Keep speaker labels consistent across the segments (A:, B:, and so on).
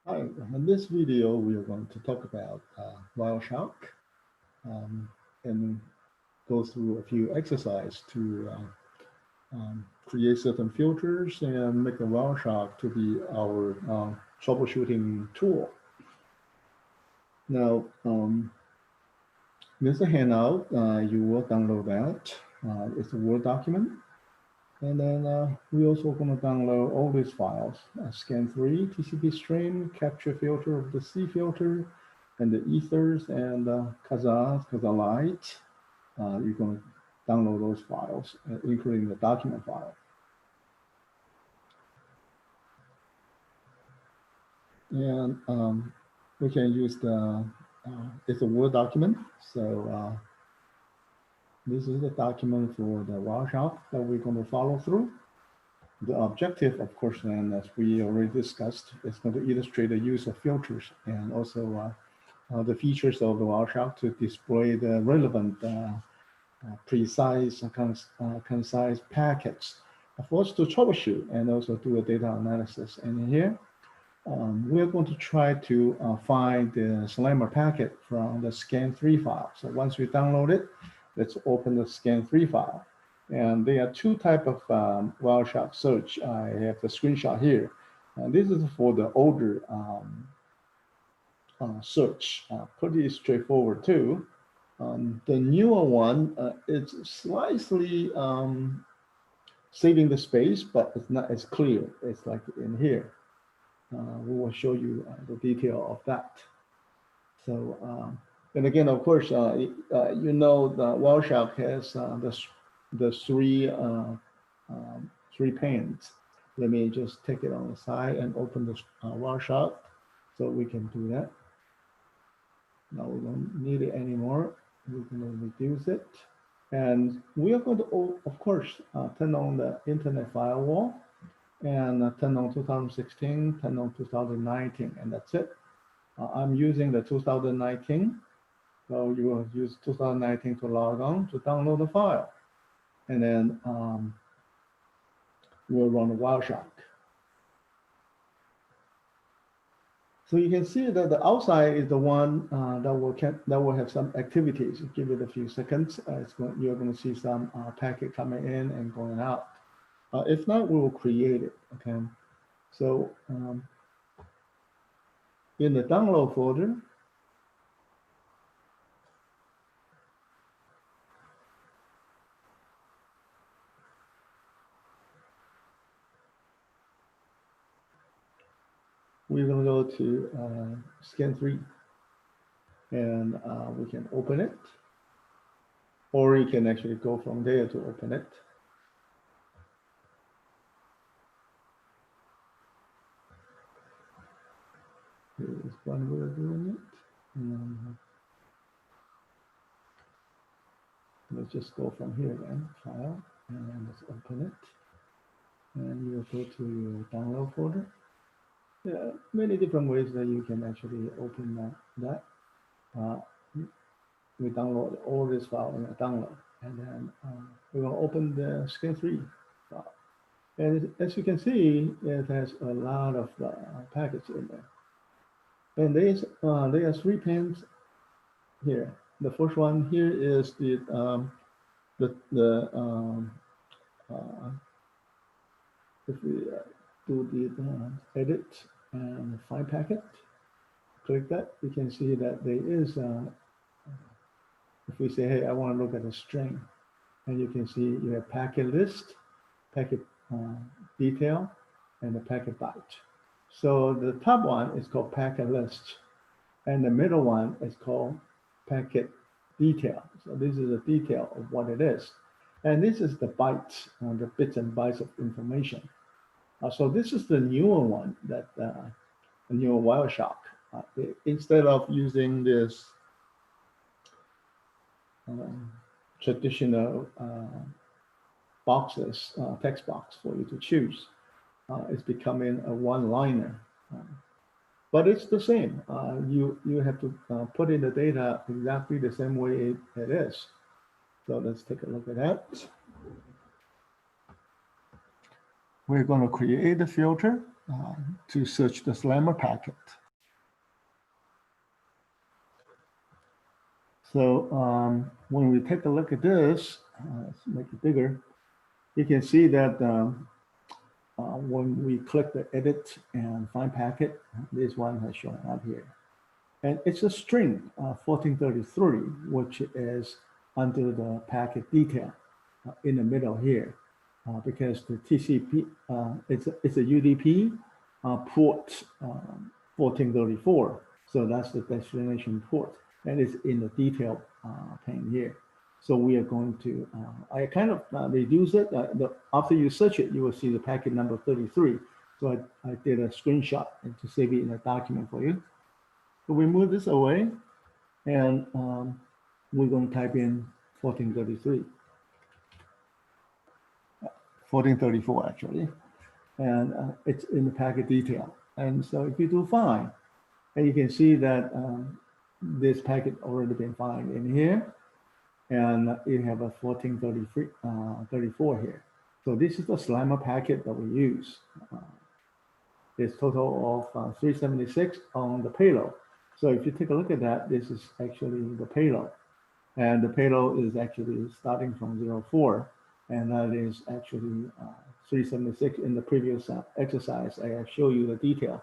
A: Hi, in this video, we are going to talk about Wireshark and go through a few exercises to create certain filters and make the Wireshark to be our troubleshooting tool. Now, there's a handout. You will download that. It's a Word document. And then we also going to download all these files, scan3, TCP stream, capture filter of the C filter, and the ethers and Kazaa Lite. You're going to download those files, including the document file. And we can use it's a Word document. So this is the document for the Wireshark that we're going to follow through. The objective, of course, then, as we already discussed, is going to illustrate the use of filters and also the features of the Wireshark to display the relevant, precise, concise packets for us to troubleshoot and also do a data analysis. And here, we're going to try to find the Slammer packet from the scan3 file. So once we download it, let's open the scan3 file. And there are two types of Wireshark search. I have the screenshot here. And this is for the older search, pretty straightforward too. The newer one, it's slightly saving the space, but it's not as clear. It's like in here. We will show you the detail of that. So, and again, of course, you know, the Wireshark has the three panes. Let me just take it on the side and open the Wireshark so we can do that. Now we don't need it anymore. We're going to reduce it. And we are going to, of course, turn on the internet firewall and turn on 2016, turn on 2019, and that's it. I'm using the 2019. So you will use 2019 to log on to download the file. And then we'll run the Wireshark. So you can see that the outside is the one that will have some activities. Give it a few seconds. You're going to see some packet coming in and going out. If not, we will create it. Okay. So in the download folder, we're going to go to scan3 and we can open it, or you can actually go from there to open it. Here's one way of doing it. Let's just go from here then, file, and let's open it. And you will go to your download folder. There are many different ways that you can actually open that. We download all this file in a download, and then we're going to open the scan3 file. And as you can see, it has a lot of packets in there. And there are three panes here. The first one here is if we do the edit and find packet, click that, you can see that there is, if we say, hey, I want to look at a string, and you can see you have packet list, packet detail, and the packet byte. So the top one is called packet list, and the middle one is called packet detail. So this is a detail of what it is. And this is the bytes, the bits and bytes of information. So this is the newer one, that the newer Wireshark. Instead of using this traditional boxes, text box for you to choose, it's becoming a one-liner. But it's the same. You have to put in the data exactly the same way it is. So let's take a look at that. we're going to create a filter to search the Slammer packet. So when we take a look at this, let's make it bigger, you can see that when we click the edit and find packet, this one has shown up here. And it's a string, 1433, which is under the packet detail in the middle here, because the TCP, it's a UDP port 1434. So that's the destination port, and it's in the detail pane here. So we are going to, I kind of reduce it. After you search it, you will see the packet number 33. So I did a screenshot and to save it in a document for you. So we move this away, and we're going to type in 1433. 1434 actually, and it's in the packet detail. And so if you do find, and you can see that this packet already been found in here, and you have a 1434 here. So this is the Slammer packet that we use. It's total of 376 on the payload. So if you take a look at that, this is actually the payload. And the payload is actually starting from 04. And that is actually 376 in the previous exercise. I have shown you the detail.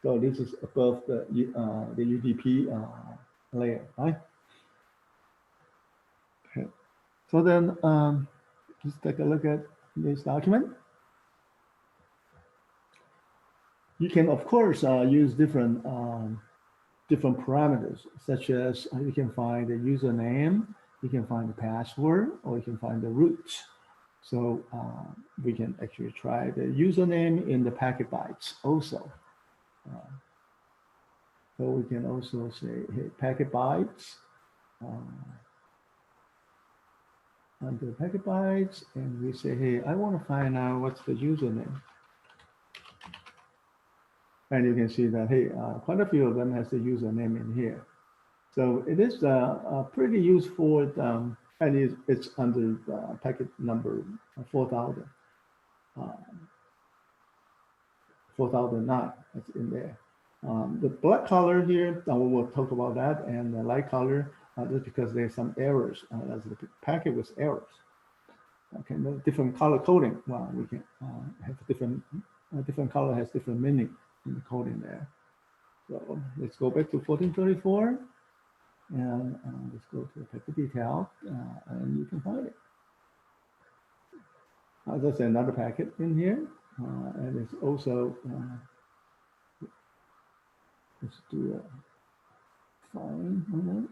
A: So this is above the UDP layer, right? Okay. So then let's take a look at this document. You can, of course, use different parameters, such as you can find the username, you can find the password, or you can find the root. So we can actually try the username in the packet bytes also. So we can also say, hey, packet bytes, under packet bytes, and we say, hey, I want to find out what's the username. And you can see that, hey, quite a few of them has the username in here. So it is pretty useful, and it's under packet number 4000, 4009, that's in there. The black color here, we will talk about that, and the light color, just because there's some errors, as the packet with errors. Okay, the different color coding, well, we can have different color has different meaning in the coding there. So let's go back to 1434, and let's go to the packet detail, and you can find it. There's another packet in here, and it's also, let's do a find on that.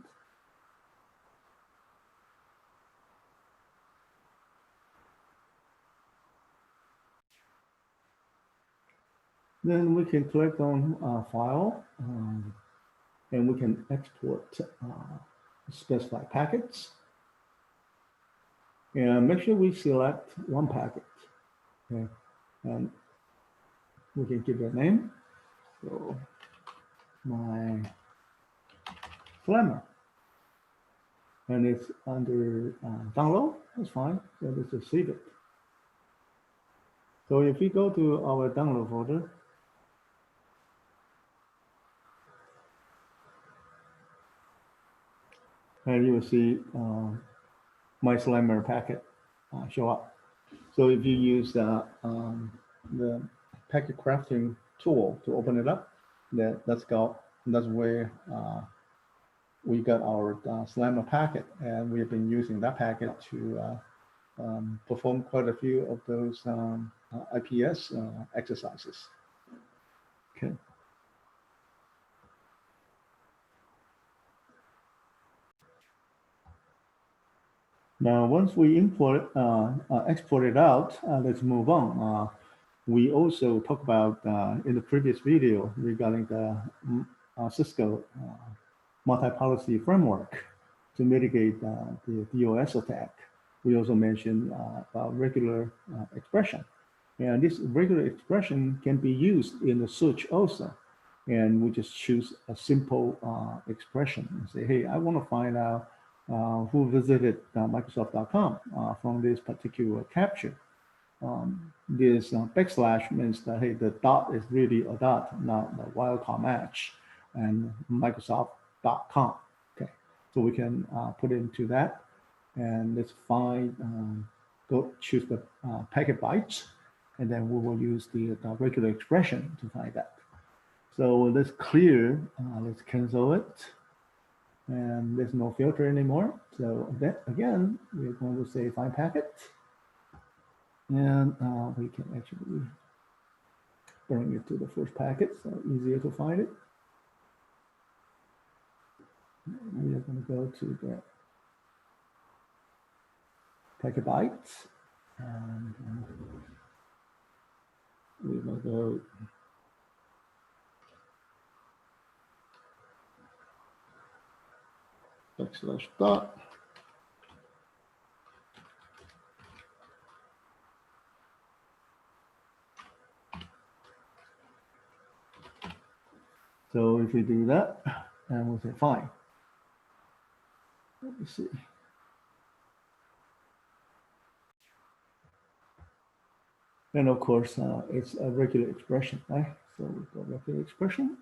A: Then we can click on file, and we can export specified packets. And make sure we select one packet. Okay, and we can give it a name. So my Slammer, and it's under download. That's fine. So let's just save it. So if we go to our download folder, and you will see my Slammer packet show up. So if you use the packet crafting tool to open it up, that's where we got our Slammer packet, and we've been using that packet to perform quite a few of those IPS exercises. Okay. Now, once we import, export it out, let's move on. We also talked about in the previous video regarding the Cisco multi-policy framework to mitigate the DOS attack. We also mentioned about regular expression. And this regular expression can be used in the search also. And we just choose a simple expression and say, hey, I want to find out who visited Microsoft.com from this particular capture. this backslash means that, hey, the dot is really a dot, not the wildcard match, and Microsoft.com. Okay, so we can put it into that, and let's find, go choose the packet bytes, and then we will use the regular expression to find that. So let's clear, let's cancel it, and there's no filter anymore. So that again, we're going to say find packet. And we can actually bring it to the first packet, so easier to find it. We are going to go to the packet bytes, and we will go backslash dot. So if we do that, and we'll say fine. Let me see. And of course, it's a regular expression, right? So we go regular expression,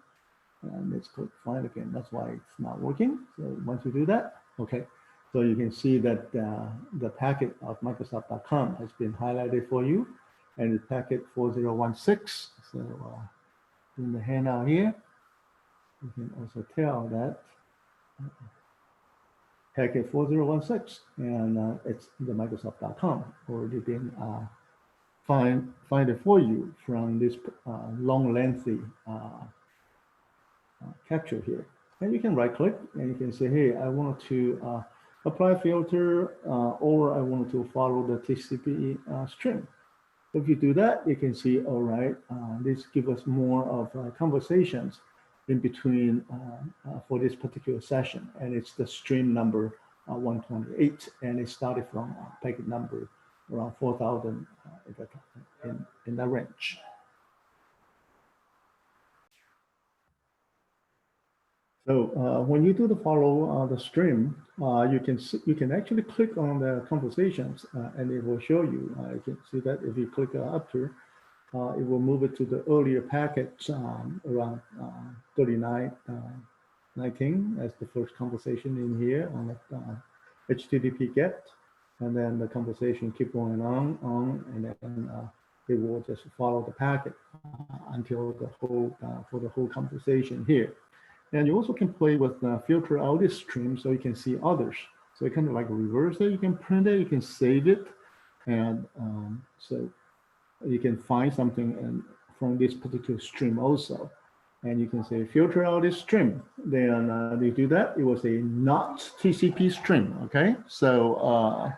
A: and let's click find again. That's why it's not working. So once you do that, okay. So you can see that the packet of Microsoft.com has been highlighted for you, and it's packet 4016. So in the handout here, you can also tell that packet 4016, and it's the Microsoft.com already been find it for you from this long lengthy capture here. And you can right click and you can say, hey, I want to apply filter or I want to follow the TCP string. If you do that, you can see, all right, this gives us more of conversations in between for this particular session. And it's the stream number 128, and it started from packet number around 4,000 in that range. So when you do the follow the stream, you can actually click on the conversations and it will show you. You can see that if you click after, it will move it to the earlier packet around 3919 as the first conversation in here on the HTTP GET. And then the conversation keep going on, and then it will just follow the packet until the whole for the whole conversation here. And you also can play with filter out this stream so you can see others. So you kind of like reverse it. You can print it. You can save it, and so you can find something from this particular stream also. And you can say filter out this stream. Then you do that. It will say not TCP stream. Okay, so.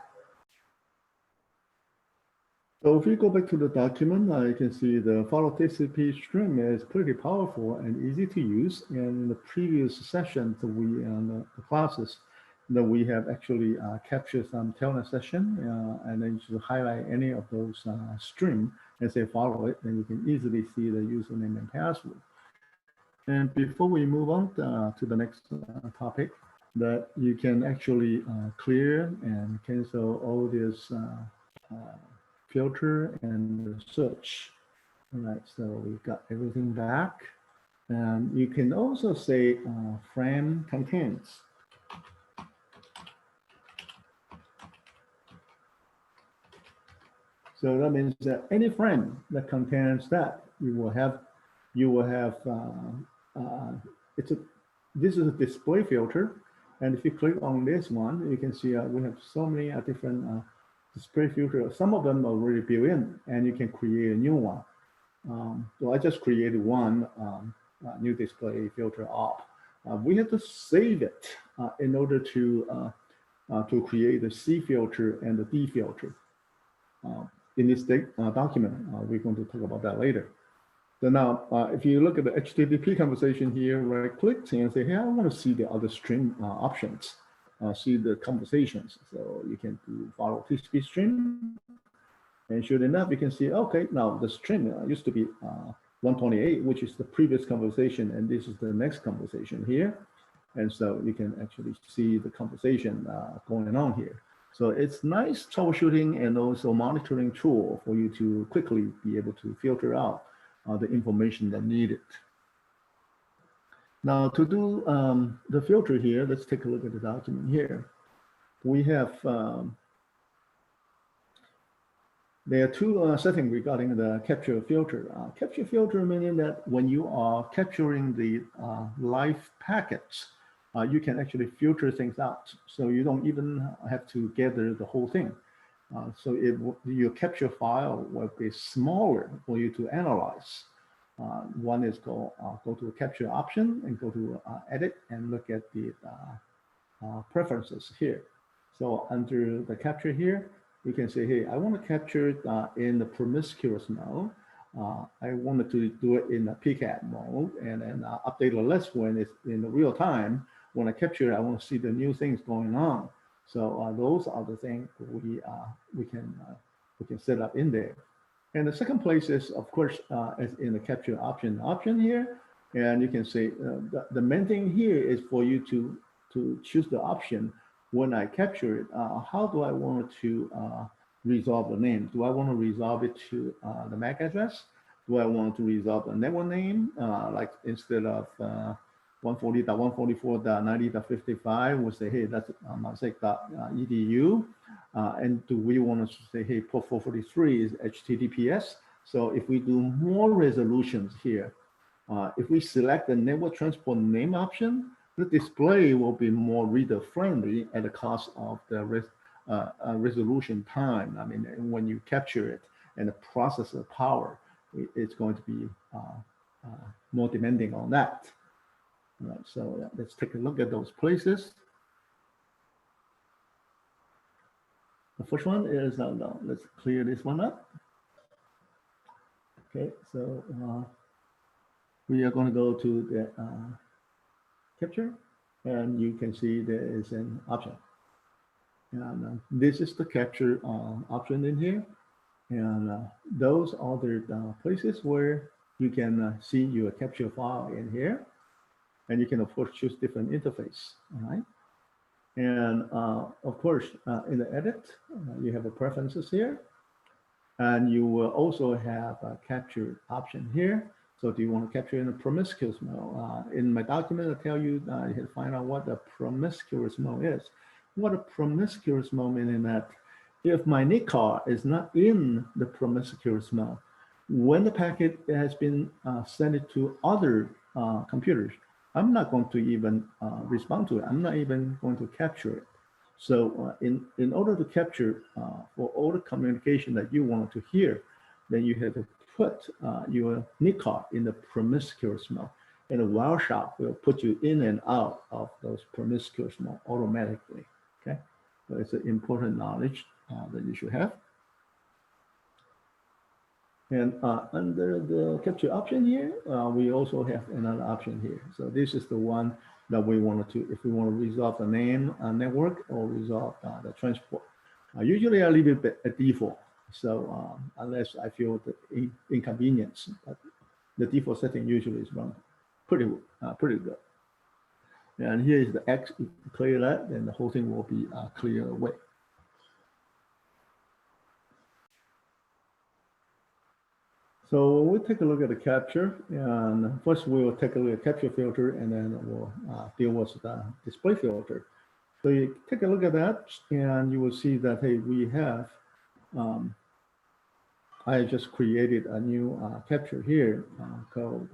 A: So if you go back to the document, you can see the follow TCP stream is pretty powerful and easy to use. And in the previous sessions, the classes that we have actually captured some telnet session, and then you highlight any of those stream and say follow it, then you can easily see the username and password. And before we move on to the next topic, that you can actually clear and cancel all this filter and search. All right, so we've got everything back. And you can also say frame contains. So that means that any frame that contains that, this is a display filter. And if you click on this one, you can see we have so many different display filter. Some of them are already built in, and you can create a new one. So I just created one new display filter op. We have to save it in order to create the C filter and the D filter. In this document, we're going to talk about that later. So now, if you look at the HTTP conversation here, right click and say, hey, I want to see the other stream options. See the conversations. So you can follow TCP stream. And sure enough, you can see, okay, now the stream used to be 128, which is the previous conversation. And this is the next conversation here. And so you can actually see the conversation going on here. So it's nice troubleshooting and also monitoring tool for you to quickly be able to filter out the information that needed. Now to do the filter here, let's take a look at the document here. We have, there are two settings regarding the capture filter. Capture filter meaning that when you are capturing the live packets, you can actually filter things out. So you don't even have to gather the whole thing. So your capture file will be smaller for you to analyze. One is go to capture option and go to edit and look at the preferences here. So under the capture here, you can say, hey, I want to capture it in the promiscuous mode. I wanted to do it in the PCAP mode and then update the list when it's in the real time. When I capture it, I want to see the new things going on. So those are the things we can set up in there. And the second place is, of course, is in the capture option here. And you can say the main thing here is for you to choose the option. When I capture it, how do I want to resolve the name? Do I want to resolve it to the MAC address? Do I want to resolve the network name? Like instead of 140.144.90.55, we'll say, hey, that's mosaic.edu. And do we want to say, hey, port 443 is HTTPS? So if we do more resolutions here, if we select the network transport name option, the display will be more reader friendly at the cost of the resolution time. I mean, when you capture it and the processor power, it's going to be more demanding on that. All right, so let's take a look at those places. The first one is, let's clear this one up. Okay, so we are going to go to the capture, and you can see there is an option. And this is the capture option in here. And those are the places where you can see your capture file in here. And you can, of course, choose different interface, all right? And of course, in the edit, you have a preferences here. And you will also have a capture option here. So do you want to capture in a promiscuous mode? In my document, I tell you, you have to find out what the promiscuous mode is. What a promiscuous mode meaning that if my NIC card is not in the promiscuous mode, when the packet has been sent to other computers, I'm not going to even respond to it. I'm not even going to capture it. So in order to capture for all the communication that you want to hear, then you have to put your NIC card in the promiscuous mode. And the Wireshark will put you in and out of those promiscuous mode automatically. Okay, so it's an important knowledge that you should have. And under the capture option here, we also have another option here. So this is the one that we wanted to, if we want to resolve the name network or resolve the transport. Usually I leave it at default. So unless I feel the inconvenience, but the default setting usually is run pretty good. And here is the X, you clear that, then the whole thing will be clear away. So we'll take a look at the capture, and first we will take a look at capture filter, and then we'll deal with the display filter. So you take a look at that, and you will see that, hey, we have, I just created a new capture here called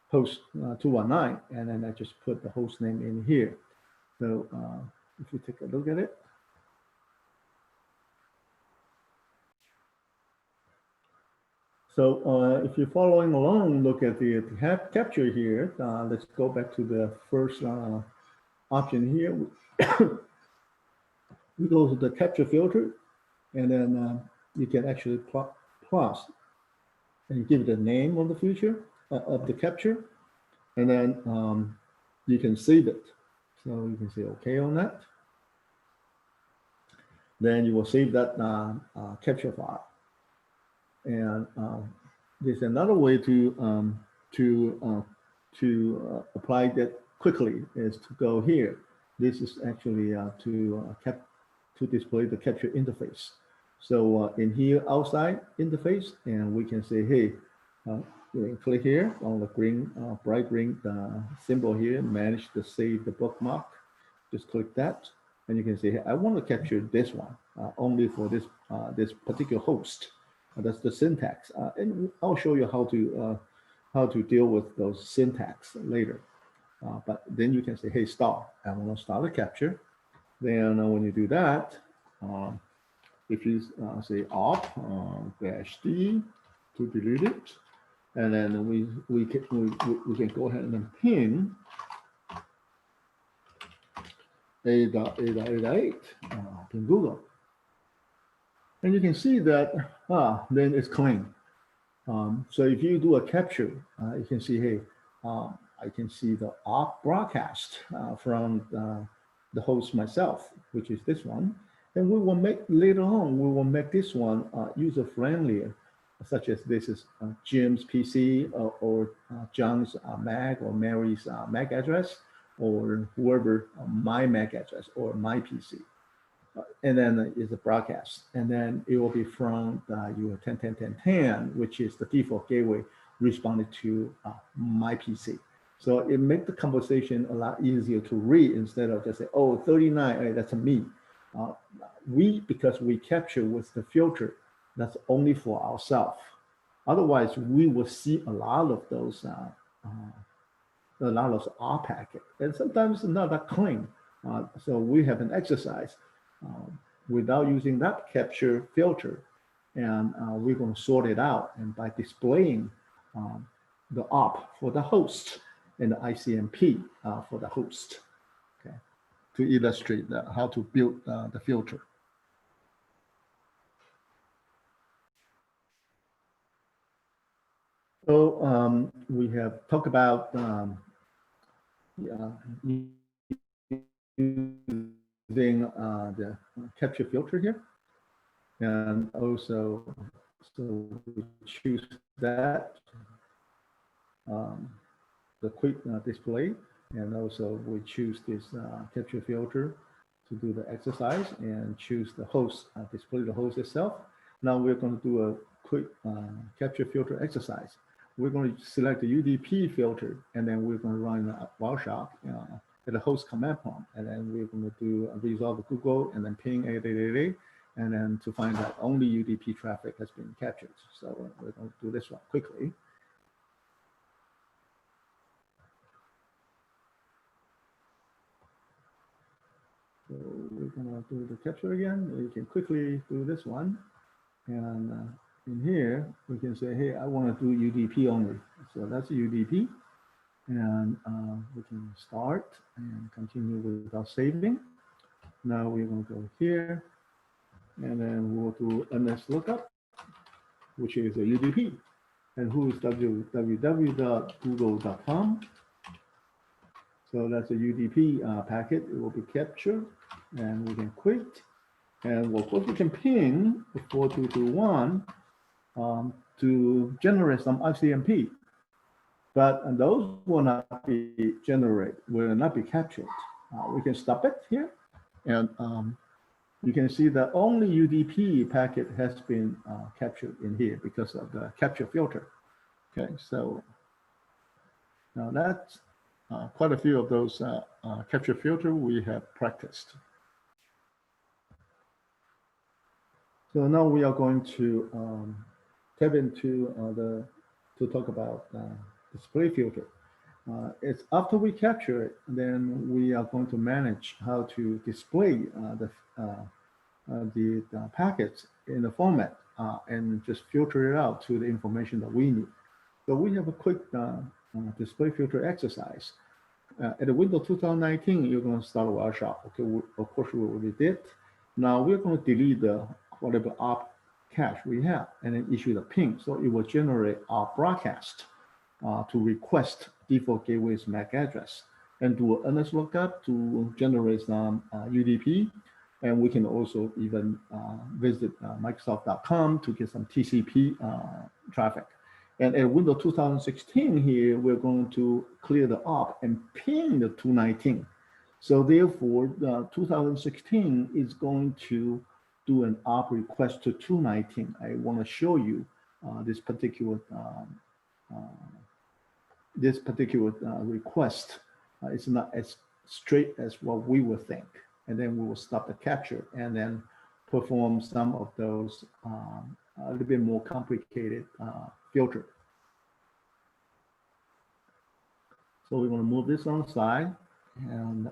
A: host 219, and then I just put the host name in here. So if you take a look at it, so if you're following along, look at the capture here. Let's go back to the first option here. We go to the capture filter, and then you can actually plus and give it a name of the feature of the capture, and then you can save it. So you can say OK on that. Then you will save that capture file. And there's another way to apply that quickly is to go here. This is actually to to display the capture interface. So in here, outside interface, and we can say, hey, click here on the green, bright green symbol here, manage to save the bookmark. Just click that, and you can say, hey, I want to capture this one only for this this particular host. That's the syntax, and I'll show you how to deal with those syntax later. But then you can say, hey, start. I want to start a capture. Then when you do that, if you say op -d to delete it, and then we can go ahead and ping 8.8.8 ping Google, and you can see that then it's clean. So if you do a capture, you can see, hey, I can see the op broadcast from the host myself, which is this one. And we will make later on, we will make this one user friendlier, such as this is Jim's PC or John's Mac or Mary's Mac address, or whoever my Mac address or my PC. And then is a broadcast. And then it will be from your 10.10.10.10, which is the default gateway responded to my PC. So it makes the conversation a lot easier to read instead of just say, oh, 39, hey, that's me. Because we capture with the filter, that's only for ourselves. Otherwise, we will see a lot of those R packet, and sometimes not that clean. So we have an exercise without using that capture filter, and we're going to sort it out, and by displaying the op for the host and the ICMP for the host, okay, to illustrate how to build the filter. So we have talked about using the capture filter here, and also so we choose that the quick display, and also we choose this capture filter to do the exercise, and choose the host, display the host itself. Now we're going to do a quick capture filter exercise. We're going to select the UDP filter, and then we're going to run Wireshark at the host command prompt, and then we're going to do resolve Google, and then ping 8.8.8.8, and then to find that only UDP traffic has been captured. So we're going to do this one quickly. So we're going to do the capture again. You can quickly do this one, and in here we can say, hey, I want to do UDP only. So that's UDP, and we can start and continue without saving. Now we're going to go here, and then we'll do ns lookup, which is a UDP, and who is www.google.com. So that's a UDP packet. It will be captured, and we can quit. And of course, we can ping 4221 to generate some ICMP, but those will not be generated, will not be captured. We can stop it here, and you can see that only UDP packet has been captured in here because of the capture filter. Okay, so now that's quite a few of those capture filter we have practiced. So now we are going to tap into to talk about display filter. It's after we capture it, then we are going to manage how to display the packets in the format and just filter it out to the information that we need. So we have a quick display filter exercise. At the Windows 2019, you're going to start Wireshark. Okay, of course we already did. Now we're going to delete the whatever op cache we have, and then issue the ping. So it will generate our broadcast to request default gateway's MAC address, and do an NS lookup to generate some UDP. And we can also even visit Microsoft.com to get some TCP traffic. And at Windows 2016 here, we're going to clear the op and ping the 219. So therefore, 2016 is going to do an op request to 219. I want to show you this particular request. It's not as straight as what we would think. And then we will stop the capture and then perform some of those a little bit more complicated filter. So we're going to move this on the side, and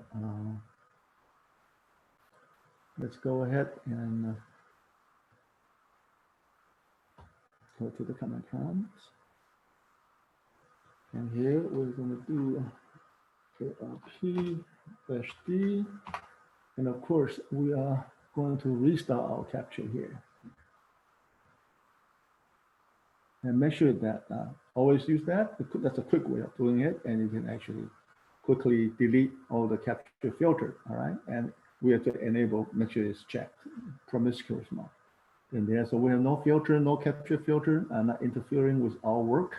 A: let's go ahead and go to the command prompts. And here we're going to do ARP-D, and of course we are going to restart our capture here. And make sure that always use that. That's a quick way of doing it, and you can actually quickly delete all the capture filter. All right, and we have to enable, make sure it's checked, promiscuous mode in there. So we have no filter, no capture filter, not interfering with our work,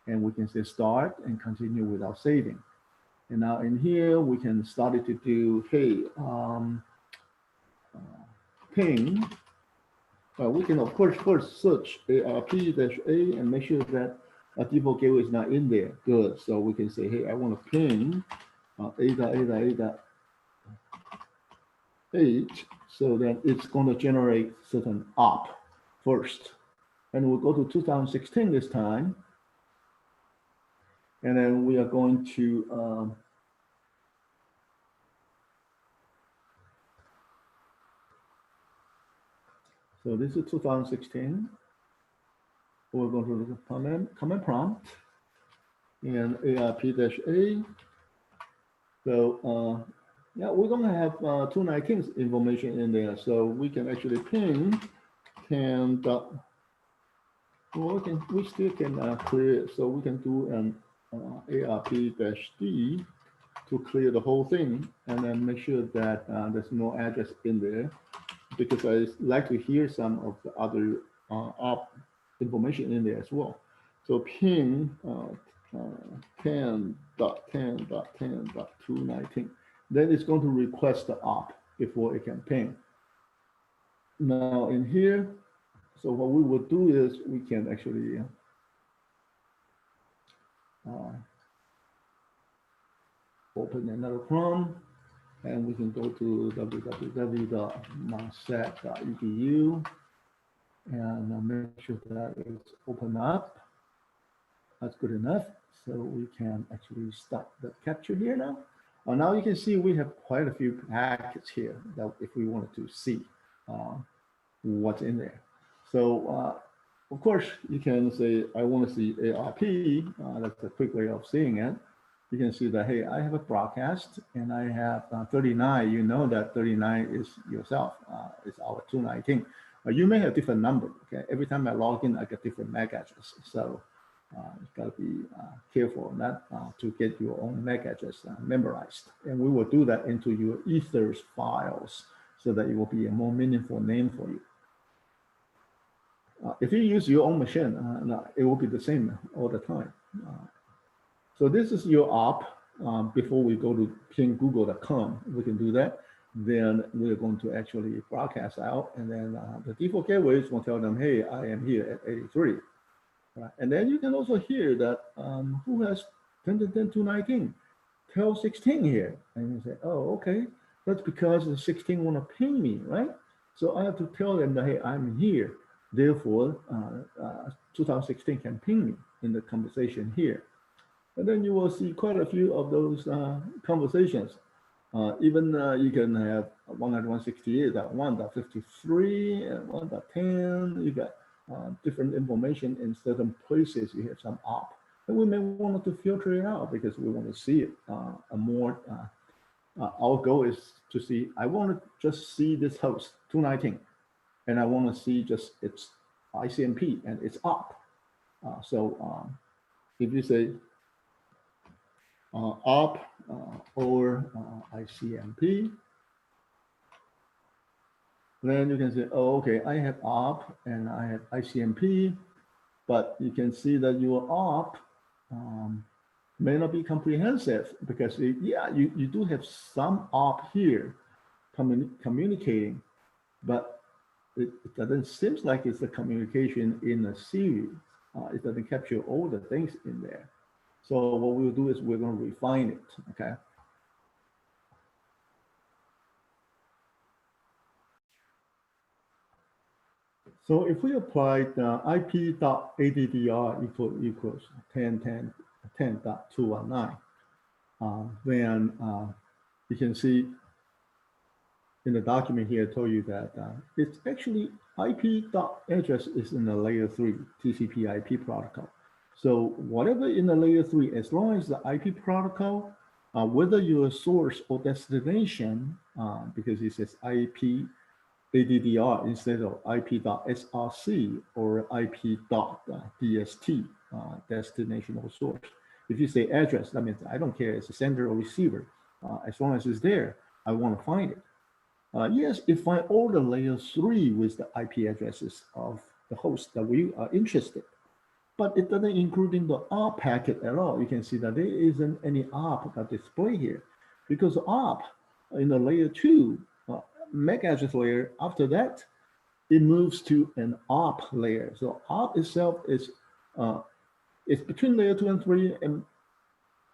A: and we can say start and continue without saving. And now in here we can start it to do, hey, ping. We can, of course, first search ARP-A and make sure that a default gateway is not in there. Good. So we can say, hey, I want to ping A.A.A.8 so that it's going to generate certain op first. And we'll go to 2016 this time. And then we are going to so this is 2016. We're going to the command prompt and ARP-A. So yeah, we're going to have 219's information in there. So we can actually ping 10. Well, we still can clear it. So we can do an ARP-D to clear the whole thing and then make sure that there's no address in there, because I like to hear some of the other op information in there as well. So ping 10.10.10.219. Then it's going to request the op before it can ping. Now in here, so what we would do is we can actually open another Chrome, and we can go to www.monsat.edu and make sure that it's open up. That's good enough. So we can actually start the capture here now. Now you can see we have quite a few packets here that if we wanted to see what's in there. So of course you can say, I want to see ARP. That's a quick way of seeing it. You can see that, hey, I have a broadcast and I have 39. You know that 39 is yourself, it's our 219. You may have different number, okay? Every time I log in, I get different MAC address. So you've got to be careful not to get your own MAC address memorized. And we will do that into your ethers files so that it will be a more meaningful name for you. If you use your own machine, it will be the same all the time. So this is your op. Before we go to pingoogle.com, we can do that. Then we're going to actually broadcast out, and then the default gateways will tell them, hey, I am here at 83. Right? And then you can also hear that who has 10.10.219? Tell 16 here. And you say, oh, okay, that's because the 16 want to ping me, right? So I have to tell them that, hey, I'm here. Therefore, 2016 can ping me in the conversation here. And then you will see quite a few of those conversations. Even you can have 168.1.53 and 1.10. You got different information in certain places. You have some op. And we may want to filter it out because we want to see it our goal is to see, I want to just see this host 219, and I want to see just its ICMP and its op. If you say op or ICMP, then you can say, oh, okay, I have op and I have ICMP, but you can see that your op may not be comprehensive because yeah, you do have some op here communicating, but it doesn't seem like it's a communication in a series. It doesn't capture all the things in there. So what we'll do is we're going to refine it, okay? So if we apply the IP.addr equals 10.10.10.219, then you can see in the document here, I told you that it's actually IP.address is in the layer 3 TCP IP protocol. So whatever in the layer 3, as long as the IP protocol, whether your source or destination, because it says IP ADDR instead of IP.src or IP.dst, destination or source. If you say address, that means I don't care, it's a sender or receiver. As long as it's there, I want to find it. Yes, it find all the layer 3 with the IP addresses of the host that we are interested, but it doesn't include in the ARP packet at all. You can see that there isn't any ARP that display here because ARP in the layer 2 MAC address layer, after that, it moves to an ARP layer. So ARP itself is it's between layer 2 and 3,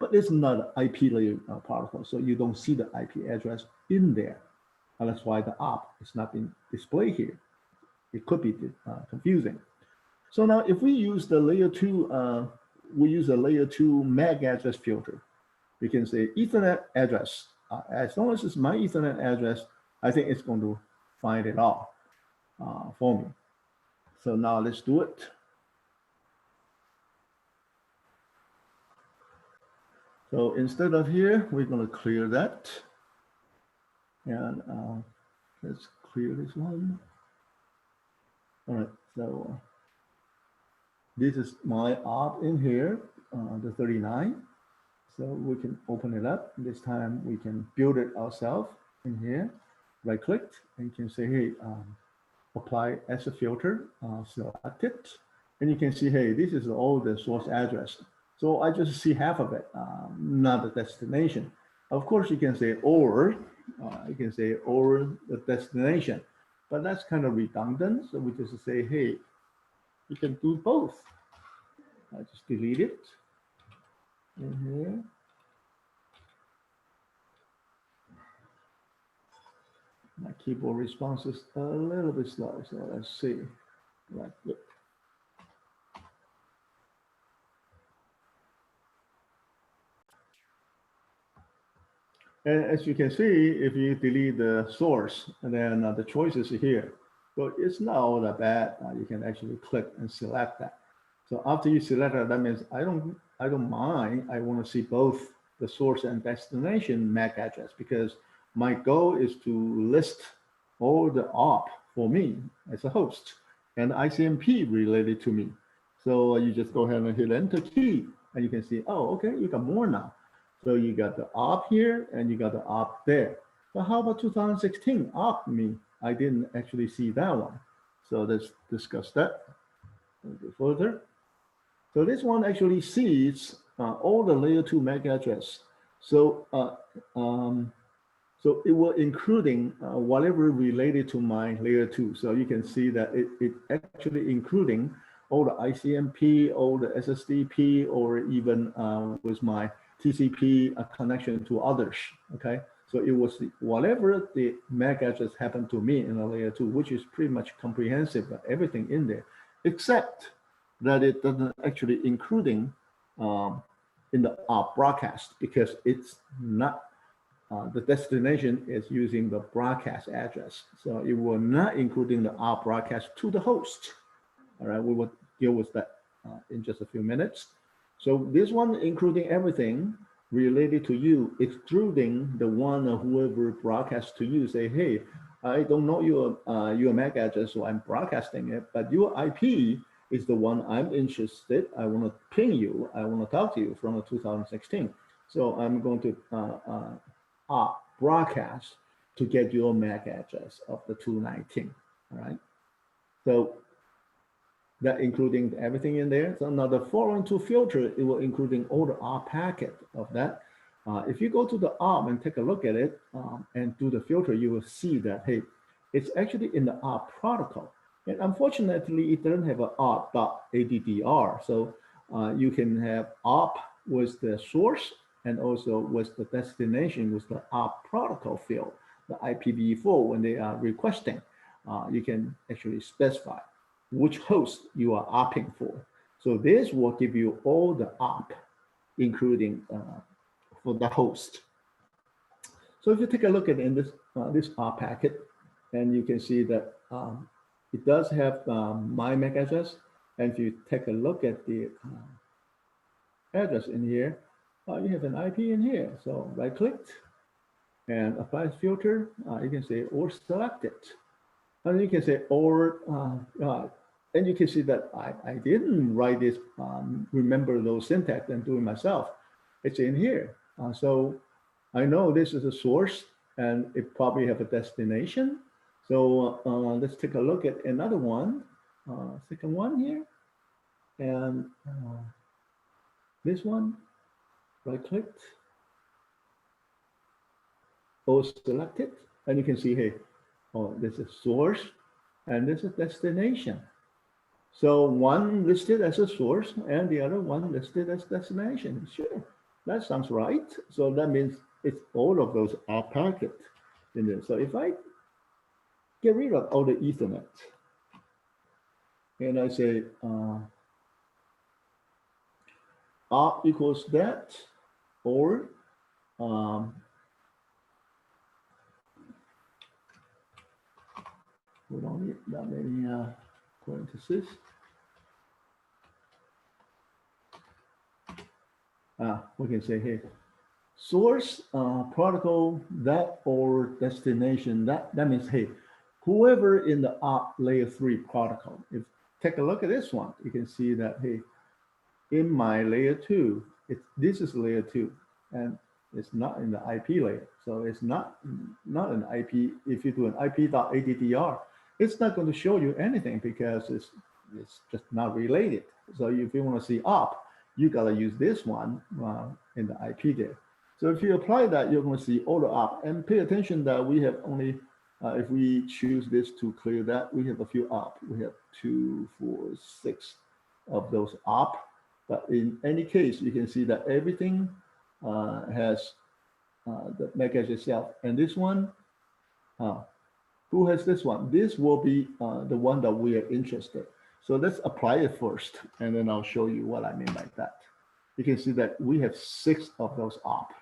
A: but it's not an IP layer protocol, so you don't see the IP address in there. And that's why the ARP is not being displayed here. It could be confusing. So now if we use the layer 2, we use a layer 2 MAC address filter. We can say Ethernet address. As long as it's my Ethernet address, I think it's going to find it all for me. So now let's do it. So instead of here, we're going to clear that. And let's clear this one. All right, so this is my ARP in here, the 39. So we can open it up. This time we can build it ourselves in here. Right click and you can say, hey, apply as a filter, select it. And you can see, hey, this is all the source address. So I just see half of it, not the destination. Of course, you can say or the destination, but that's kind of redundant. So we just say, hey, you can do both. I just delete it in here. My keyboard response is a little bit slow, so let's see. Right. And as you can see, if you delete the source, and then the choices are here. So it's not all that bad. You can actually click and select that. So after you select that, that means I don't mind. I want to see both the source and destination MAC address because my goal is to list all the ARP for me as a host and ICMP related to me. So you just go ahead and hit enter key and you can see, oh, okay, you got more now. So you got the ARP here and you got the ARP there. But how about 2016 ARP me? I didn't actually see that one. So let's discuss that a bit further. So this one actually sees all the layer 2 MAC address. So so it will including whatever related to my layer 2. So you can see that it actually including all the ICMP, all the SSDP, or even with my TCP connection to others, okay? So it was whatever the MAC address happened to me in a layer 2, which is pretty much comprehensive, everything in there, except that it doesn't actually including in the broadcast because it's not, the destination is using the broadcast address. So it will not including the broadcast to the host. All right, we will deal with that in just a few minutes. So this one, including everything related to you, excluding the one whoever broadcasts to you, say, hey, I don't know your MAC address, so I'm broadcasting it, but your IP is the one I'm interested. I want to ping you. I want to talk to you from 2016. So I'm going to broadcast to get your MAC address of the 219. All right. So that including everything in there. So now the 412 filter, it will including all the ARP packet of that. If you go to the ARP and take a look at it and do the filter, you will see that, hey, it's actually in the ARP protocol. And unfortunately, it doesn't have an ARP.addr. So you can have ARP with the source and also with the destination with the ARP protocol field, the IPv4 when they are requesting. You can actually specify which host you are ARPing for. So this will give you all the ARP, including for the host. So if you take a look at in this ARP packet, and you can see that it does have my MAC address. And if you take a look at the address in here, you have an IP in here. So right clicked and apply filter. You can say or select it. And you can say or, and you can see that I didn't write this, remember those syntax and do it myself. It's in here. So I know this is a source and it probably have a destination. So let's take a look at another one, second one here. And this one, right clicked, or select it. And you can see, hey, oh, this is source and this is destination. So one listed as a source and the other one listed as destination. Sure, that sounds right. So that means it's all of those are packet in there. So if I get rid of all the Ethernet and I say R equals that, or we don't need that many parentheses. We can say here, source protocol that or destination that means, hey, whoever in the layer 3 protocol. If take a look at this one, you can see that, hey, in my layer 2, this is layer 2 and it's not in the IP layer. So it's not an IP. If you do an IP.addr, it's not going to show you anything because it's just not related. So if you want to see ARP, you got to use this one in the IP there. So if you apply that, you're going to see all the ARP. And pay attention that we have only, if we choose this to clear that, we have a few ARP. We have 2, 4, 6 of those ARP. But in any case, you can see that everything has the MAC address itself. And this one, who has this one? This will be the one that we are interested. So let's apply it first, and then I'll show you what I mean by that. You can see that we have 6 of those ARP,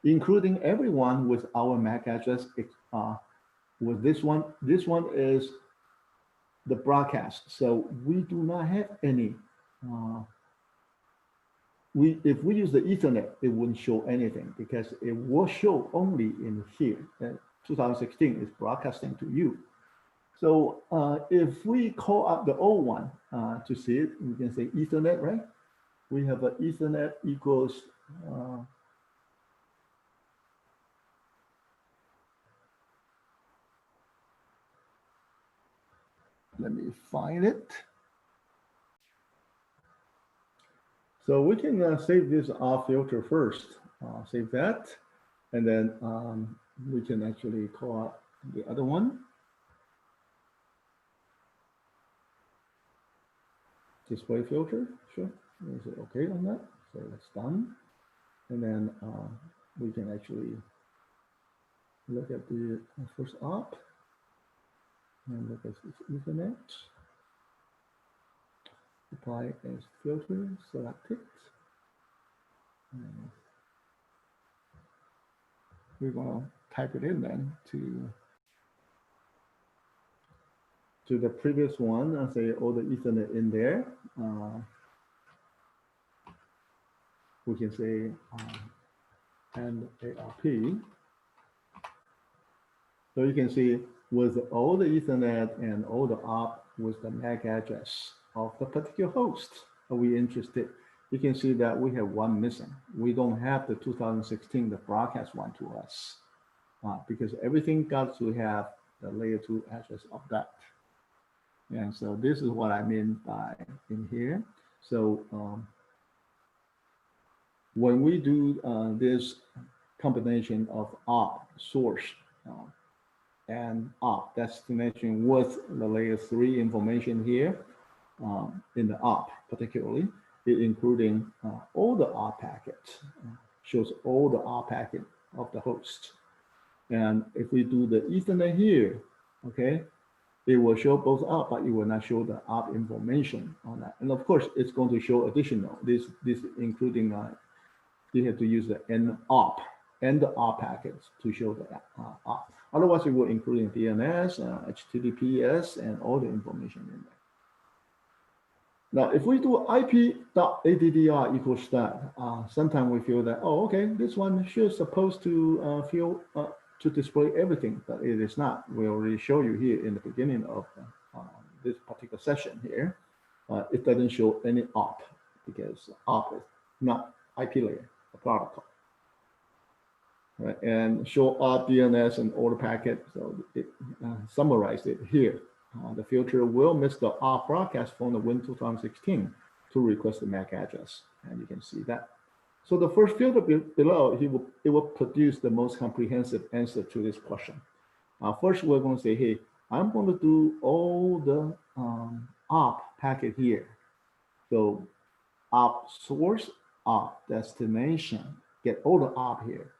A: including everyone with our MAC address. With this one is the broadcast. So we do not have any. If we use the Ethernet, it wouldn't show anything because it will show only in here. 2016 is broadcasting to you. So if we call up the old one to see it, we can say Ethernet, right? We have an Ethernet equals let me find it. So we can save this R filter first. Save that, and then we can actually call up the other one. Display filter, sure. Is it okay on that? So that's done. And then we can actually look at the first ARP and look at this Ethernet. Apply as filter, select it. And we're going to type it in then to the previous one and say all the Ethernet in there. We can say and ARP. So you can see with all the Ethernet and all the ARP with the MAC address of the particular host are we interested. You can see that we have one missing. We don't have the 2016, the broadcast one to us because everything got to have the layer 2 address of that. And so this is what I mean by in here. So when we do this combination of op source and op destination with the layer 3 information here in the op particularly, it including all the op packets, shows all the op packet of the host. And if we do the Ethernet here, okay, it will show both op, but it will not show the op information on that. And of course, it's going to show additional, this including, you have to use the N op and the op packets to show the op. Otherwise, it will include DNS, HTTPS, and all the information in there. Now, if we do IP.addr equals that, sometimes we feel that, oh, okay, this one should supposed to to display everything, but it is not. We already show you here in the beginning of this particular session here. It doesn't show any op because op is not IP layer, a protocol. Right? And show op DNS and all the packet. So it summarized it here. The filter will miss the op broadcast from the Win 2016 to request the MAC address, and you can see that. So the first filter below, it will produce the most comprehensive answer to this question. First, we're going to say, hey, I'm going to do all the op packet here. So op source, op destination, get all the op here.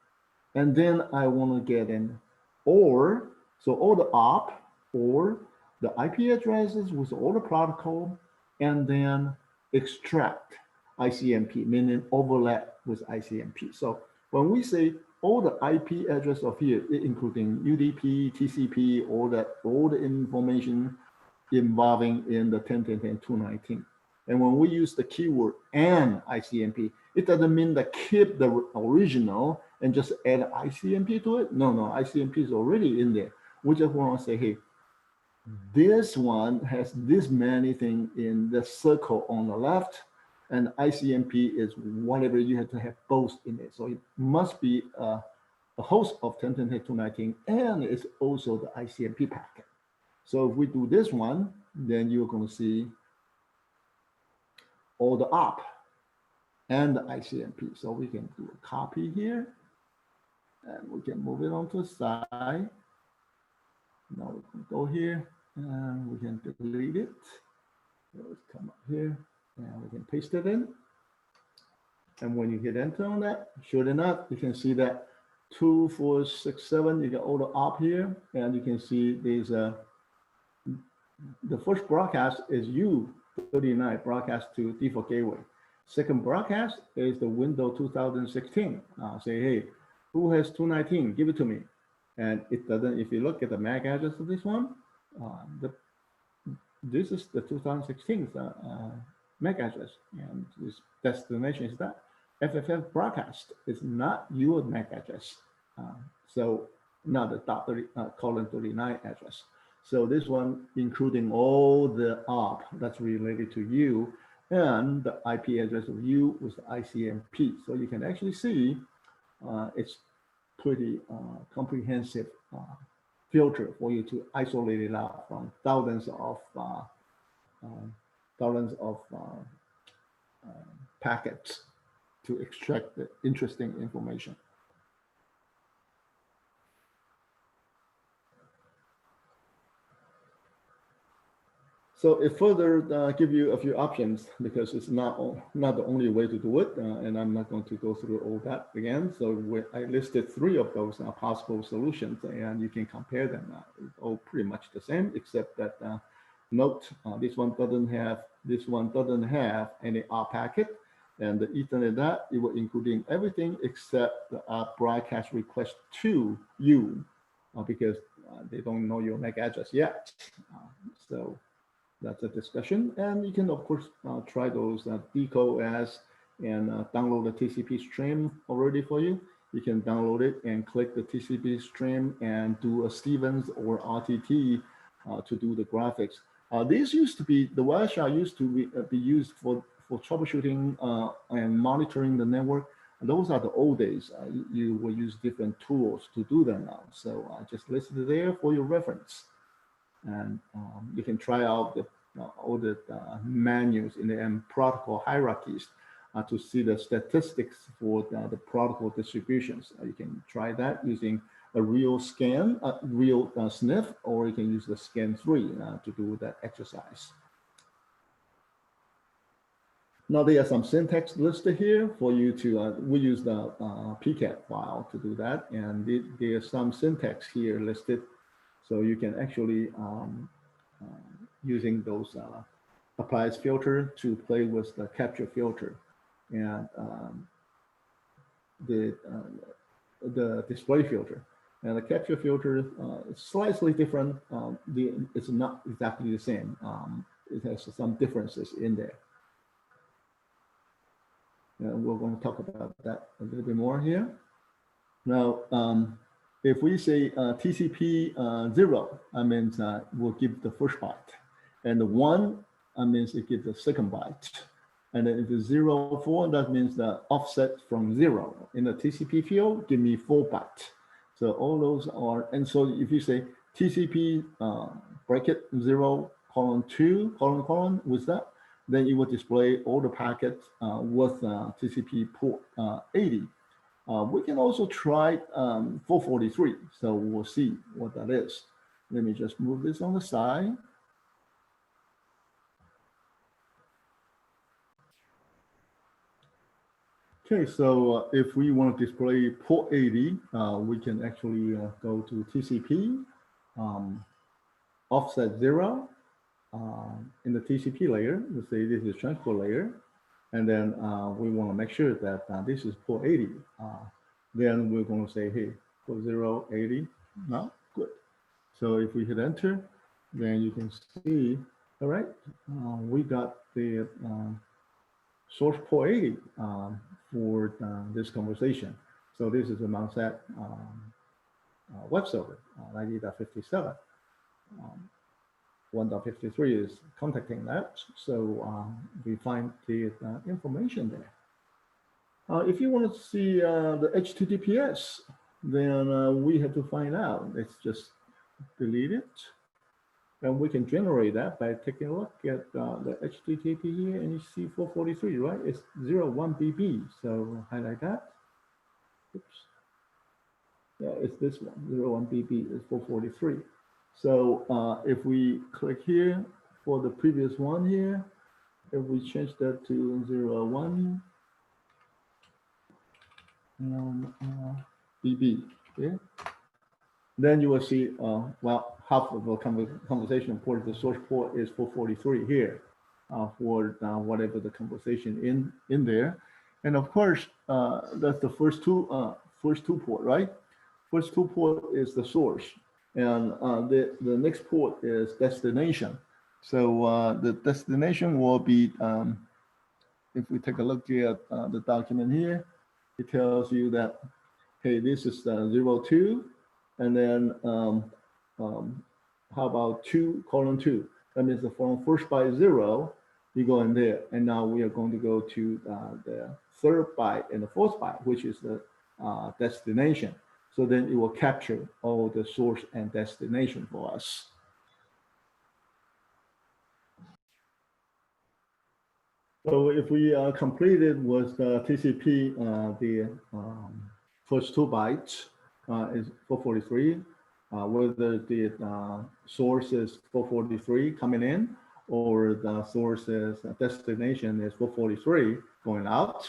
A: And then I want to get an OR, so all the op or the IP addresses with all the protocol, and then extract ICMP, meaning overlap with ICMP. So when we say all the IP address of here, including UDP, TCP, all the information involving in the 10.10.219. And when we use the keyword and ICMP, it doesn't mean that keep the original and just add ICMP to it. No, ICMP is already in there. We just want to say, hey, this one has this many things in the circle on the left, and ICMP is whatever you have to have both in it. So it must be a host of 10.10.219, and it's also the ICMP packet. So if we do this one, then you're going to see all the op and the ICMP. So we can do a copy here, and we can move it on to the side. Now we can go here, and we can delete it. So let's come up here, and we can paste it in. And when you hit enter on that, sure enough, you can see that 2, 4, 6, 7, you got all the op here, and you can see there's the first broadcast is U39 broadcast to default gateway. Second broadcast is the Windows 2016. Say, hey, who has 219? Give it to me. And it doesn't, if you look at the MAC address of this one, this is the 2016 MAC address, and this destination is that. FFF broadcast is not your MAC address. So not the .39 address. So this one, including all the op that's related to you and the IP address of you with the ICMP. So you can actually see it's pretty comprehensive filter for you to isolate it out from thousands of packets to extract the interesting information. So it further give you a few options because it's not the only way to do it, and I'm not going to go through all that again. So I listed 3 of those possible solutions, and you can compare them. It's all pretty much the same, except that note this one doesn't have any op packet, and the Ethernet that it will including everything except the broadcast request to you because they don't know your MAC address yet. So that's a discussion, and you can of course try those decode as and download the TCP stream already for you. You can download it and click the TCP stream and do a Stevens or RTT to do the graphics. These used to be, the Wireshark used to be used for troubleshooting and monitoring the network. And those are the old days. You will use different tools to do them now. So just list it there for your reference. And you can try out all the menus in the protocol hierarchies to see the statistics for the protocol distributions. You can try that using a real scan, real sniff, or you can use the scan 3 to do that exercise. Now there are some syntax listed here for you to, we use the PCAT file to do that. And there's some syntax here listed. So you can actually, using those applies filter to play with the capture filter. And the display filter. And the capture filter is slightly different. It's not exactly the same. It has some differences in there. And we're going to talk about that a little bit more here. Now, if we say TCP 0, that means we'll give the first byte. And the 1, that means it gives the second byte. And then if it's 0, 4, that means the offset from 0. In the TCP field, give me 4 bytes. So all those are, and so if you say TCP bracket 0, colon 2, colon with that, then it will display all the packets with TCP port 80. We can also try 443. So we'll see what that is. Let me just move this on the side. Okay, so if we want to display port 80, we can actually go to TCP, offset 0 in the TCP layer. Let's say this is transport layer. And then we want to make sure that this is port 80. Then we're going to say, hey, port 0, 80. No, good. So if we hit enter, then you can see, all right, we got the source port 80 for this conversation. So this is a Mountset web server, 90.57. 1.53 is contacting that. So we find the information there. If you want to see the HTTPS, then we have to find out. Let's just delete it. And we can generate that by taking a look at the HTTP here, and you see 443, right? It's 01BB. So highlight that. Oops. Yeah, it's this one, 01BB is 443. So if we click here for the previous one here, if we change that to 01 BB, okay? Then you will see, well, half of the conversation port, the source port is 443 here for whatever the conversation in there. And of course, that's the first two port, right? First 2 port is the source. And the next port is destination. So the destination will be, if we take a look at the document here, it tells you that, hey, this is 02, and then how about 2:2? That means from first byte 0, you go in there, and now we are going to go to the third byte and the fourth byte, which is the destination. So then it will capture all the source and destination for us. So if we completed with TCP, the first 2 bytes is 443, whether the source is 443 coming in, or the source is destination is 443 going out,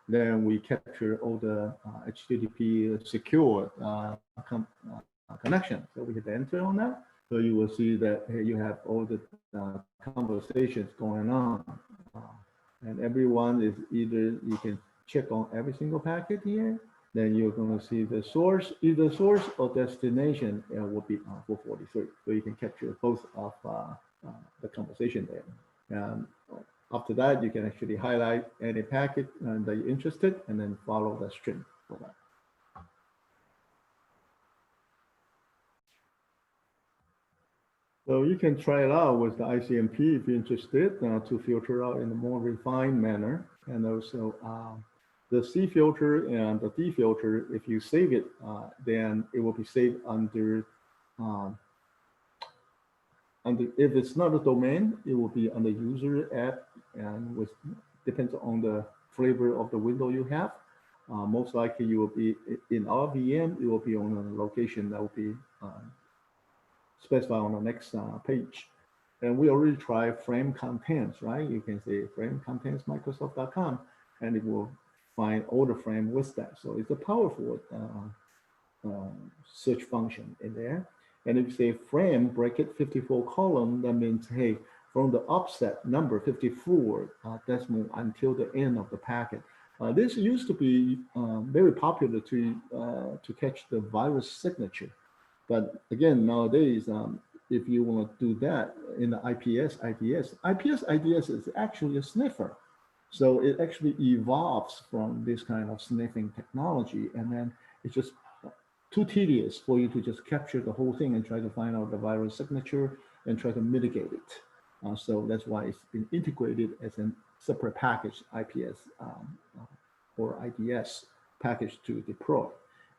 A: then we capture all the HTTP secure connection. So we hit enter on that. So you will see that here you have all the conversations going on. And everyone is either, you can check on every single packet here, then you're going to see the source, either source or destination will be 443. So you can capture both of the conversation there. And after that, you can actually highlight any packet that you're interested and then follow the string for that. So you can try it out with the ICMP if you're interested to filter out in a more refined manner. And also the C filter and the D filter, if you save it, then it will be saved under if it's not a domain, it will be on the user app, and with depends on the flavor of the window you have. Most likely, you will be in our VM. It will be on a location that will be specified on the next page. And we already tried frame contents, right? You can say frame contents Microsoft.com, and it will find all the frame with that. So it's a powerful search function in there. And if you say frame bracket 54 column, that means, hey, from the offset number 54 decimal until the end of the packet. This used to be very popular to catch the virus signature. But again, nowadays, if you want to do that in the IPS IDS is actually a sniffer. So it actually evolves from this kind of sniffing technology. And then it's just too tedious for you to just capture the whole thing and try to find out the virus signature and try to mitigate it. So that's why it's been integrated as a separate package, IPS or IDS package to deploy.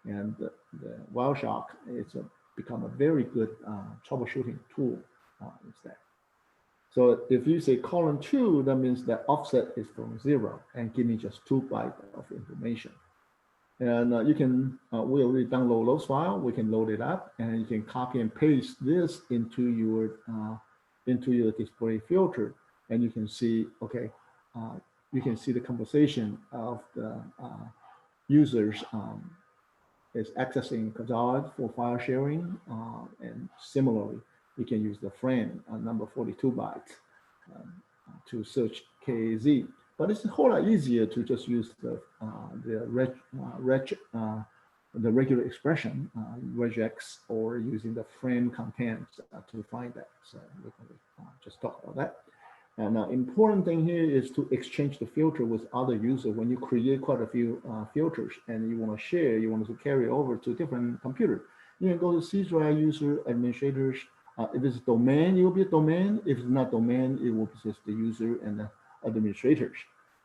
A: And the Wireshark is become a very good troubleshooting tool instead. So if you say column 2, that means that offset is from 0 and give me just 2 bytes of information. And you can, we already download those files. We can load it up, and you can copy and paste this into your display filter, and you can see, okay, you can see the conversation of the users is accessing Kazaa for file sharing, and similarly, you can use the frame number 42 bytes to search KAZ. But it's a whole lot easier to just use the regular expression, regex, or using the frame contents to find that. So we're going to just talk about that. And important thing here is to exchange the filter with other users. When you create quite a few filters and you want to share, you want to carry over to different computer, you can go to C drive user administrators. If it's domain, it will be a domain. If it's not domain, it will be just the user and the administrators.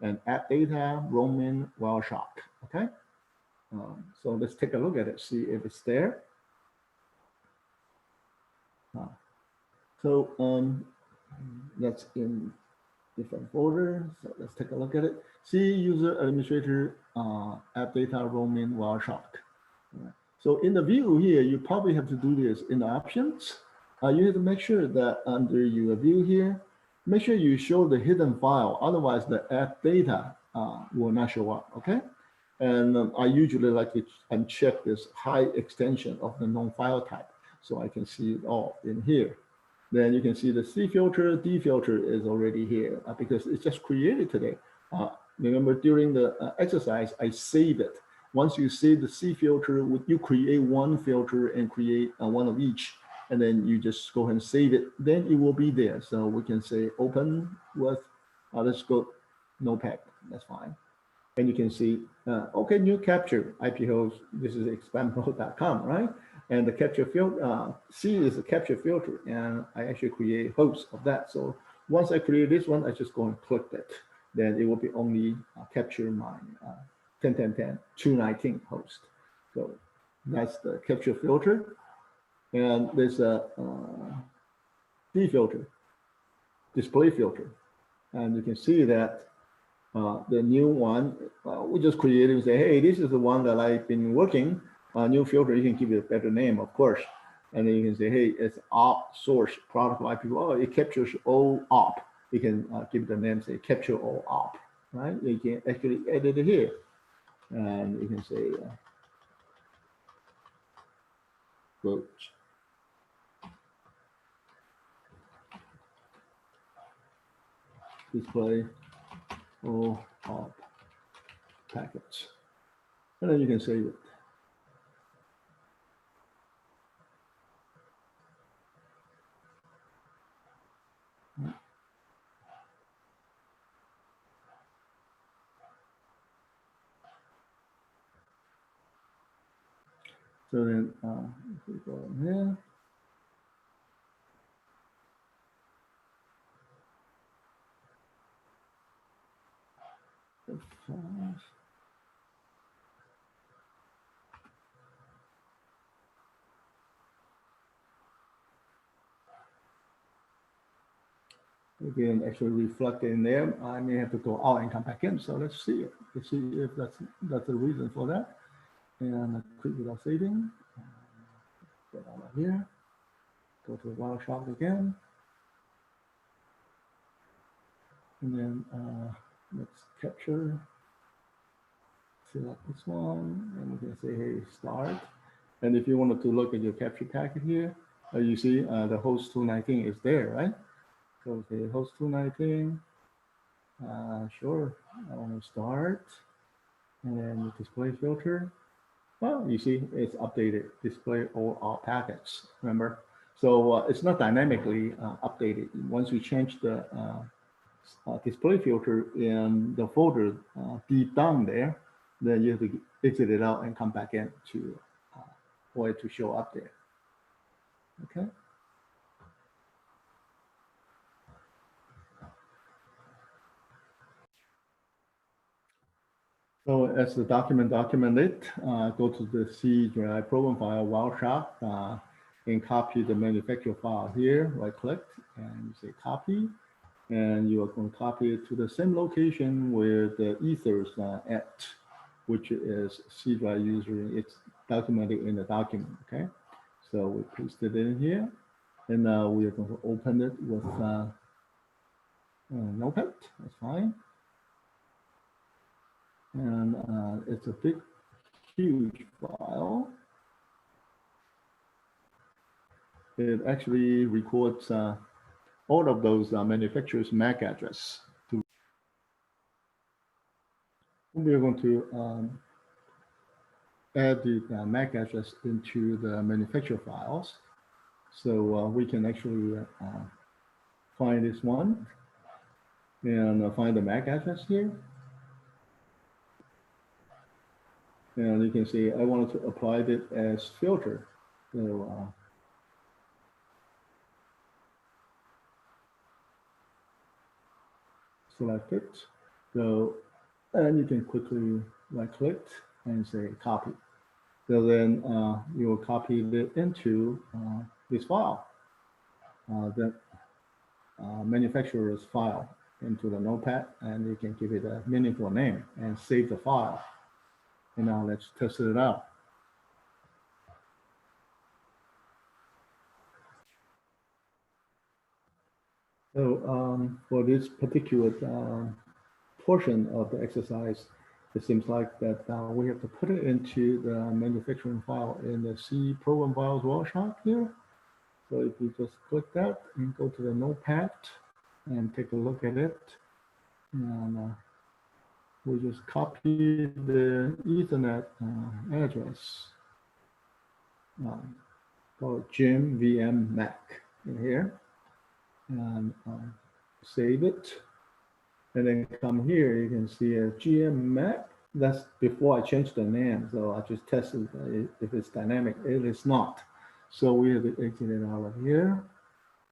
A: And app data, Roman, Wireshark. Okay. So let's take a look at it, see if it's there. That's in different folder. So let's take a look at it. See user administrator, app data, Roman, Wireshark. So in the view here, you probably have to do this in the options. You have to make sure that under your view here, make sure you show the hidden file. Otherwise, the app data will not show up. Okay. And I usually like to uncheck this high extension of the known file type, so I can see it all in here. Then you can see the C filter, D filter is already here because it's just created today. Remember during the exercise, I saved it. Once you save the C filter, you create one filter and create one of each, and then you just go ahead and save it. Then it will be there. So we can say open with, let's go Notepad, that's fine. And you can see, okay, new capture IP host. This is expandmode.com, right? And the capture filter, C is a capture filter, and I actually create hosts of that. So once I create this one, I just go and click that. Then it will be only capture my 10.10.10.219 host. So that's the capture filter. And there's a D filter, display filter. And you can see that the new one, we just created and say, hey, this is the one that I've been working. New filter, you can give it a better name, of course. And then you can say, hey, it's op source product IP. Oh, it captures all op. You can give it the name, say capture all op, right? You can actually edit it here. And you can say, quote, display all op packets. And then you can save it. So then if we go in here, We can actually reflect in there. I may have to go out and come back in. So let's see it. Let's see if that's the reason for that. And quit without saving. Get out of here. Go to Wireshark again. And then let's capture. Select this one, and we can say, hey, start. And if you wanted to look at your capture packet here, you see the host 219 is there, right? So okay, host 219. Sure, I want to start. And then the display filter. Well, you see it's updated, display all our packets, remember? So it's not dynamically updated. Once we change the display filter in the folder deep down there, then you have to exit it out and come back in to for it to show up there. Okay. So as the document documented, go to the C drive program file Wireshark and copy the manufacturer file here. Right click and you say copy, and you are going to copy it to the same location where the ethers at, which is C drive user. It's documented in the document. Okay, so we paste it in here, and we are going to open it with Notepad. That's fine. And it's a big, huge file. It actually records all of those manufacturers' MAC address. We are going to add the MAC address into the manufacturer files. So we can actually find this one and find the MAC address here. And you can see I wanted to apply it as filter. So select it. So, and you can quickly right click and say copy. So then you will copy it into this file, the manufacturer's file into the Notepad, and you can give it a meaningful name and save the file. And now let's test it out. So for this particular portion of the exercise, it seems like that we have to put it into the manufacturing file in the C program files Wireshark here. So if you just click that and go to the Notepad and take a look at it, and we just copy the Ethernet address called Jim VM Mac in here, and save it. And then come here, you can see a GM Mac. That's before I changed the name. So I just tested if it's dynamic. It is not. So we have to exit it out of here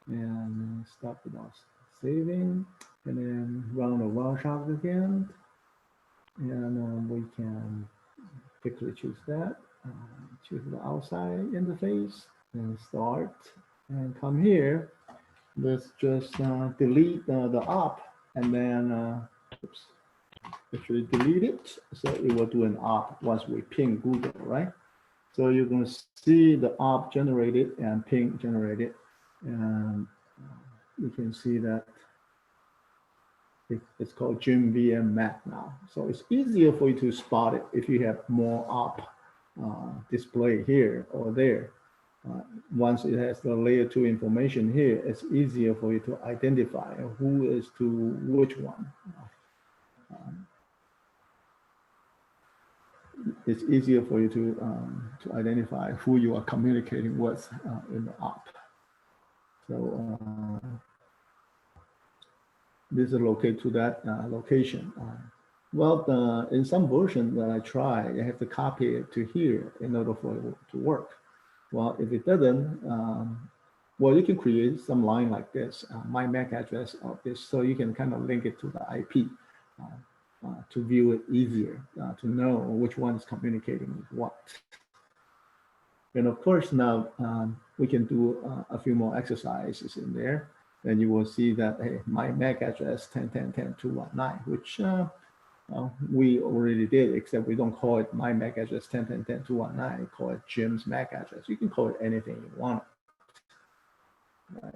A: and stop without saving. And then run the Wireshark again. And we can quickly choose that. Choose the outside interface and start. And come here. Let's just delete the op. And then, oops, actually delete it. So it will do an op once we ping Google, right? So you're going to see the op generated and ping generated. And you can see that it's called Jim VM Mac now. So it's easier for you to spot it if you have more op display here or there. Once it has the layer 2 information here, it's easier for you to identify who is to which one. It's easier for you to identify who you are communicating with in the op. So this is located to that location. Well, in some version that I try, I have to copy it to here in order for it to work. Well, if it doesn't, well, you can create some line like this, my MAC address of this, so you can kind of link it to the IP to view it easier, to know which one is communicating with what. And of course, now we can do a few more exercises in there. then you will see that, hey, my MAC address 10.10.10.219, which we already did, except we don't call it my MAC address 10.10.10.219. We call it Jim's MAC address. You can call it anything you want. Right.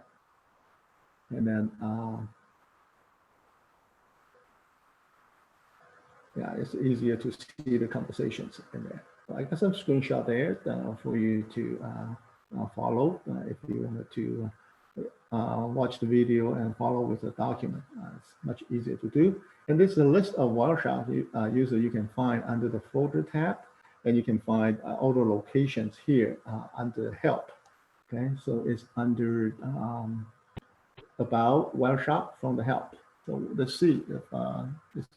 A: And then, yeah, it's easier to see the conversations in there. So I got some screenshot there for you to follow if you wanted to watch the video and follow with the document. It's much easier to do. And this is a list of Wireshark users you can find under the folder tab, and you can find all the locations here under help. Okay, so it's under about Wireshark from the help. So let's see if it's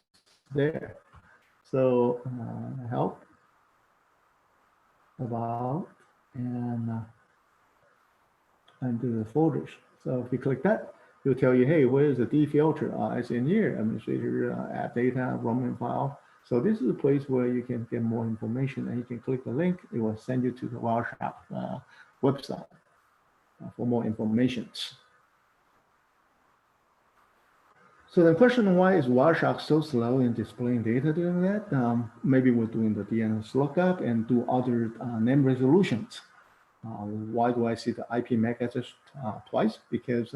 A: there. So help, about, and do the folders. So if you click that, it'll tell you, hey, where's the D filter? It's in here, administrator, app data, roaming file. So this is a place where you can get more information, and you can click the link. It will send you to the Wireshark website for more information. So the question, why is Wireshark so slow in displaying data during that? Maybe we're doing the DNS lookup and do other name resolutions. Why do I see the IP MAC address twice? Because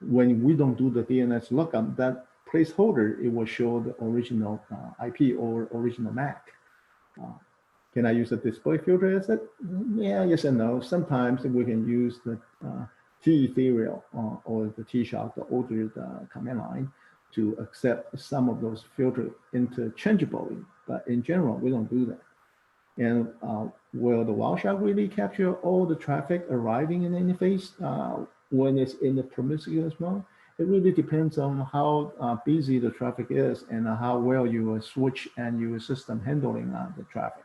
A: when we don't do the DNS lookup, that placeholder, it will show the original IP or original MAC. Can I use a display filter as it? Yeah, yes and no. Sometimes we can use the T-Ethereal or the T-Shock, the older command line, to accept some of those filters interchangeably. But in general, we don't do that. And will the Wireshark really capture all the traffic arriving in the interface when it's in the promiscuous mode? It really depends on how busy the traffic is and how well your switch and your system handling the traffic.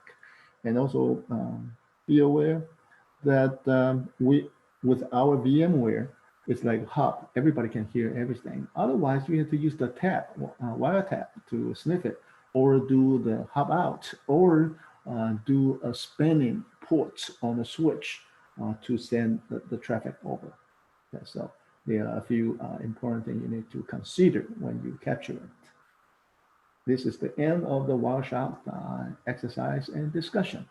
A: And also be aware that with our VMware, it's like hub. Everybody can hear everything. Otherwise, you have to use the tab, wiretap, to sniff it, or do the hub out, or do a spanning ports on the switch to send the traffic over. Okay, so there are a few important things you need to consider when you capture it. This is the end of the Wireshark exercise and discussion.